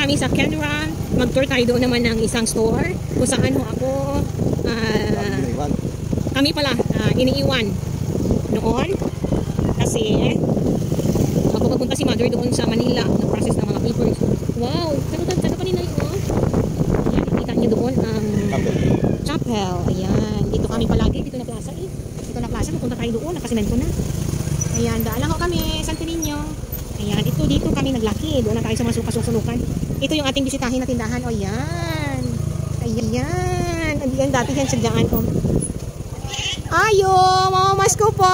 kami sa Kenran. Mag-tour tayo doon naman ng isang store kung saan ho ako kami pala iniiwan noon kasi pupunta si mother doon sa Manila na process ng mga papers. Wow! Saan pa nila yun? Ayan, nakita niyo doon ang chapel. Ayan. Dito kami palagi. Dito na plaza eh. Dito na plaza. Pupunta tayo doon. Nakasimento na. Ayan. Daan lang ho kami. Santo Niño. Ayan. Dito kami naglaki. Doon na tayo sa mga sulukan. Ito yung ating bisitahin na tindahan. O ayan. Ayan. Ayan. Dati yan sa dyan. Ayo! Mamamas ko po!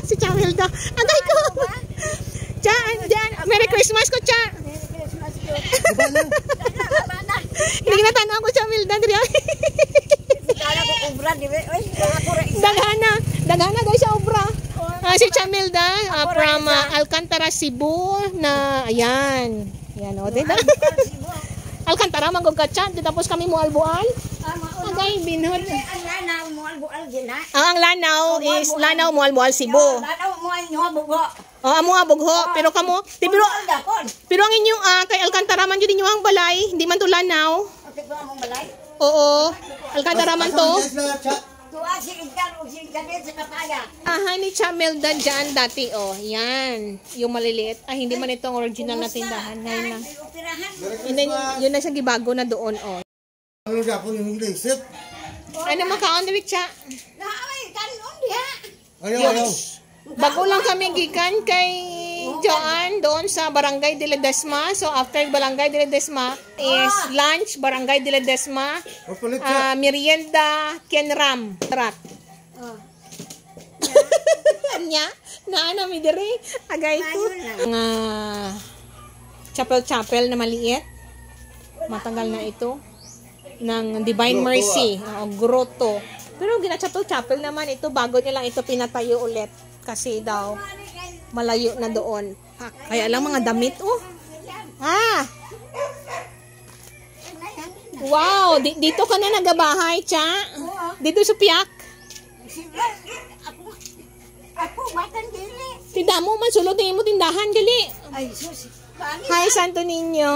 Si Chamelda. Agay ko! Cha! Merry Christmas ko, Cha! Merry Christmas ko. Hindi na tanong ko, Chamelda. Kala ko obra, di ba? Uy, ako rin isa. Daghana daw siya obra. Si Chamelda from Alcantara, Cebu na ayan. Ayan o. Alcantara, manggog ka, Cha. Tapos kami mo albual. Agay, binhod. Ang lanaw mo albual gina. Ang lanaw is lanaw mo albual, Cebu. Lanaw mo inyo bugo. Amo nga bugho. Pero kamo, pero ang inyong kay Alcantara man jud inyo ang balay, hindi man to lanaw. Okay ba mong balay? Oo. Alcantara man to. Tuwa si Igdan o si Igdan sa kapaya. Ni Chamelda dyan dati, oh. Yan. Yung maliliit. Hindi man itong original na tindahan. Ngayon na. Yun na siya gibago na doon, oh. Ano ka po yung isip? Ano makaon David Cha? Naaway, kanon diha. Ayaw. Bago lang kami gikan kay Joan doon sa Barangay de Ledesma. So after Barangay de Ledesma is lunch, Barangay de Ledesma. Merienda, Kenram. Tarat. Nya, naana mi dire. Agay ko. Nga chapel na maliit. Matagal na ito. Ng Divine Mercy. Grotto. Pero gina-chapel naman ito. Bago niya lang ito pinatayo ulit. Kasi daw, malayo na doon. Kaya lang mga damit, oh. Wow, dito ka na nagabahay, Cha. Dito sa Piak. Ako, batan dili. Tinda mo, masulot mo tindahan, gali. Ay, sus. Hi, Santo Niño.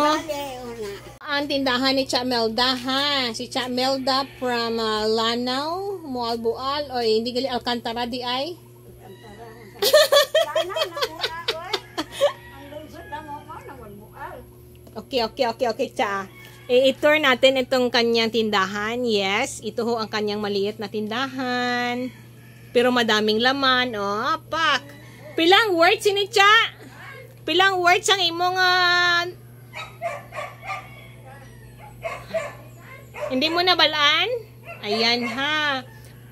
Ang tindahan ni Chamelda, ha. Si Chamelda from Lanao, Mualbual, o hindi gali Alcantara di ay. Okay, Cha. I-tour natin itong kanyang tindahan. Yes, ito ho ang kanyang maliit na tindahan. Pero madaming laman. Oh, pak. Pilang words ini, Cha? Pilang words ang imong hindi mo na balaan? Ayan, ha.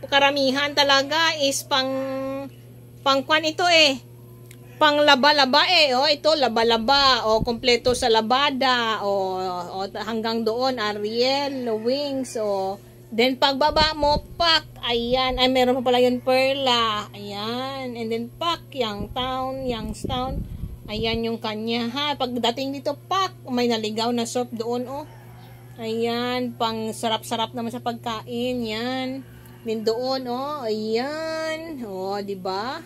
Karamihan talaga is pangkwan ito eh. Pang laba-laba eh. Oh, ito laba-laba. O kompleto sa labada. O hanggang doon Ariel, wings. O then pagbaba mo, pak. Ayan. Ay, meron pa pala yun perla. Ayan. And then pak, Youngstown. Ayan yung kanya, ha. Pagdating dito, pak. May naligaw na surf doon, oh. Ayan. Pang sarap-sarap naman sa pagkain. Yan. Din doon, oh. Ayan. Oh, diba?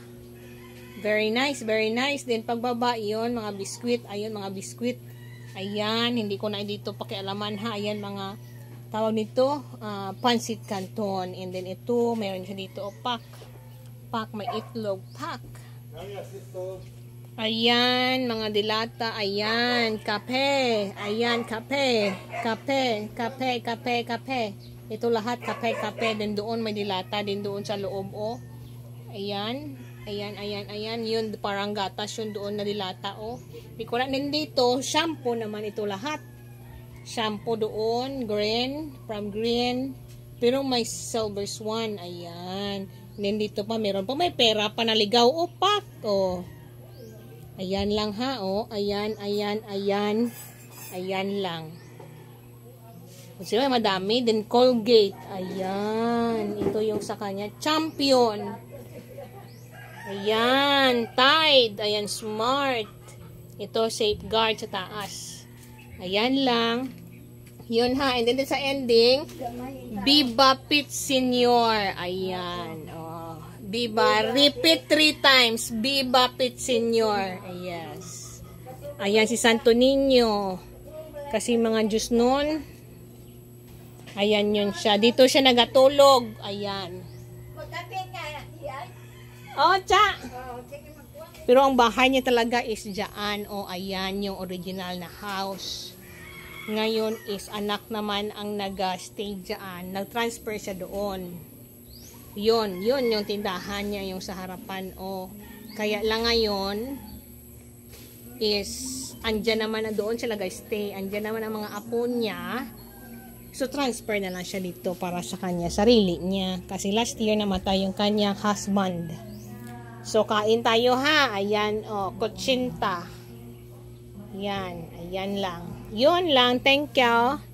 Very nice, very nice. Then pagbaba, yun, mga biskwit. Ayun, mga biskwit. Ayan, hindi ko na dito pakialaman, ha. Ayan, mga tawag nito, pancit canton. And then ito, meron siya dito, pak. Pak, may itlog, pak. Ayan, mga dilata. Ayan, kape. Ayan, kape. Kape. Ito lahat, kape. Then doon may dilata. Then doon sa loob, oh. Ayan. Ayan. Yun, parang gatas yun doon na dilata, oh. Di ko na nandito, shampoo naman ito lahat. Shampoo doon, from green. Pero may silver swan, ayan. Then dito pa, meron pa, may pera pa naligaw, oh, pak, oh. Ayan lang, ha, oh. Ayan lang. Kasi madami. Then Colgate. Ayan. Ito yung sa kanya. Champion. Ayan. Tide. Ayan. Smart. Ito Safeguard sa taas. Ayan lang. Yun, ha. And then sa ending, Viva Pit Senior. Ayan. Oh. Viva. Repeat 3 times. Viva Pit Senior. Yes. Ayan si Santo Niño. Kasi mga Diyos nun, ayan yun siya. Dito siya nagatulog. Ayan. Oh, tsa. Pero ang bahay niya talaga is dyan. Oh, ayan yung original na house. Ngayon is anak naman ang nag-stay dyan. Nag-transfer siya doon. Yun yung tindahan niya, yung sa harapan. Oh, kaya lang ngayon is andyan naman na doon siya nag-stay. Andyan naman ang mga apo niya. So, transfer na lang siya dito para sa kanya, sarili niya. Kasi last year namatay yung kanyang husband. So, kain tayo ha. Ayan, oh, kutsinta. Yan, ayan lang. Yun lang, thank you.